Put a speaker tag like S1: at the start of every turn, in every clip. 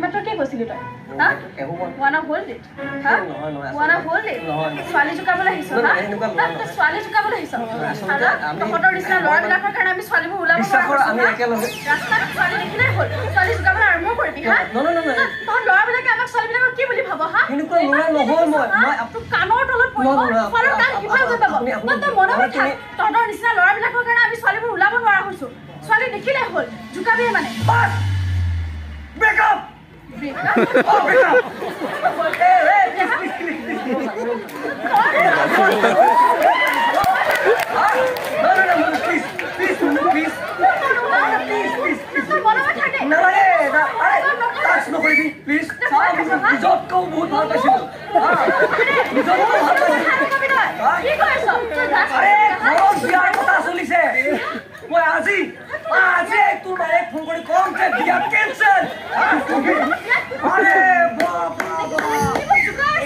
S1: এইমাত্ৰ কি কৈছিলি তই হা ওৱানা হ'ল দে হা ওৱানা হ'ল দে ছোৱালী জুকাবলৈ আহিছ হা তই ছোৱালী জুকাবলৈ আহিছ তহঁতৰ নিচিনা ল'ৰাবিলাকৰ কাৰণে আমি ছোৱালীবোৰ ওলাব ৰাস্তাত ছোৱালী দেখিলে হ'ল ছোৱালী জুকাবলৈ আৰম্ভ কৰিবি হা তহঁত ল'ৰাবিলাকে আমাক ছোৱালীবিলাকক কি বুলি ভাব হা তোৰ কাণৰ তলত পৰিব কাণ কিভাগ হৈ পাব তই মনত থাক তহঁতৰ নিচিনা ল'ৰাবিলাকৰ কাৰণে আমি ছোৱালীবোৰ ওলাব নোৱাৰা হৈছো ছোৱালী দেখিলে হ'ল জুকাবিয়ে মানে
S2: Break up!
S1: Break up?
S2: Oh, break up! Hey, no, please. That's no baby, please. Job ko bahut bhal paisilo. Job ko bhal paisilo.
S1: কি কৰিছ
S2: আরে কোন বিয়ার কথা চলিছে মই আজি তোর মায়ে ফোন করে কম যে বিয়া ক্যান্সেল আরে বাবা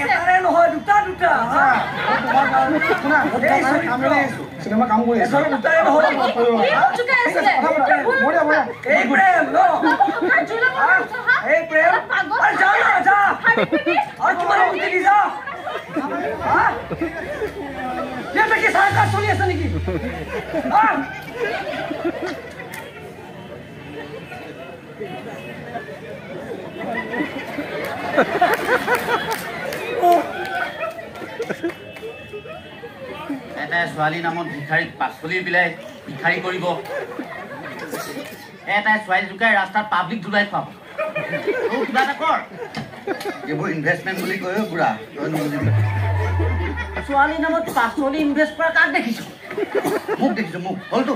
S2: এটারে নহয় দুটা
S3: শুনা কামলে আছো সিনেমা কাম কৰি আছো
S2: দুটারে নহয়
S1: চুকা আছিলে
S3: বড়িয়া
S2: এই প্রেম নো এই প্রেম আরে যা না যা আর তোমার মুখে যা হ্যাঁ ये तो किसान का सोल्यूशन नहीं की हां
S4: এটা ছোৱালী নামত ভিখাৰী পাছলি বিলাই ভিখাৰী কৰিব এটা ছোৱালী জুকাই ৰাস্তাত পাব্লিক জুলাই খুৱাব কিবা এটা কৰ এইবোৰ ইনভেষ্টমেণ্ট বুলি কয় বুঢ়া তই নুবুজিবি ছোৱালী নামত পাছলি ইনভেষ্ট কৰা কাক দেখিছ মোক দেখিছ মোক হলতো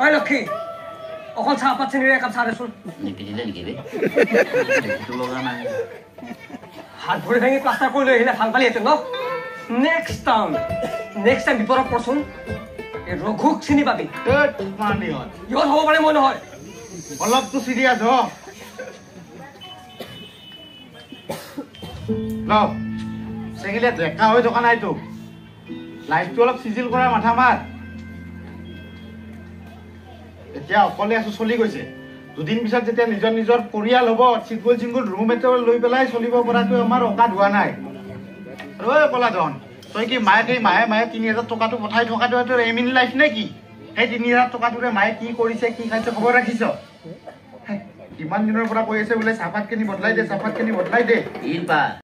S2: Ay Lucky অকল চাহপাত চেনিৰে কাপ চাহ দেচোন
S4: নিপিনিলে নেকি ৰে দেখিটো লগা নাই
S2: হাত ভৰি ভাঙি প্লাষ্টাৰ কৰি লৈ আহিলে ভাল পালিহেঁতেন ন নেক্সট টাইম বিপদত পৰচোন এই ৰঘুক চিনি পাবি ইহঁত হ'ব পাৰে মই নহয়
S3: অলপতো চিৰিয়াছ হ চেগিলে ডেকা হৈ থকা নাইতো লাইফটো অলপ চিজিল কৰাৰ মাথা মাৰ এতিয়া অকলে আছো চলি গৈছে দুদিন পিছত যেতিয়া নিজৰ পৰিয়াল হ'ব চিংগুল ৰুম এটা লৈ পেলাই চলিব পৰাটো আমাৰ অকাদ হোৱা নাই আৰু কলাধন তই কি মায়ে ৩০০০ টকাটো পঠাই থকাটো তোৰ এম ইন লাইফ নে কি সেই ৩০০০ টকাটোৰে মায়ে কি কৰিছে কি খাইছে খবৰ ৰাখিছ কিমান দিনৰ পৰা কৈ আছে বোলে চাহপাত কিনি বদলাই দে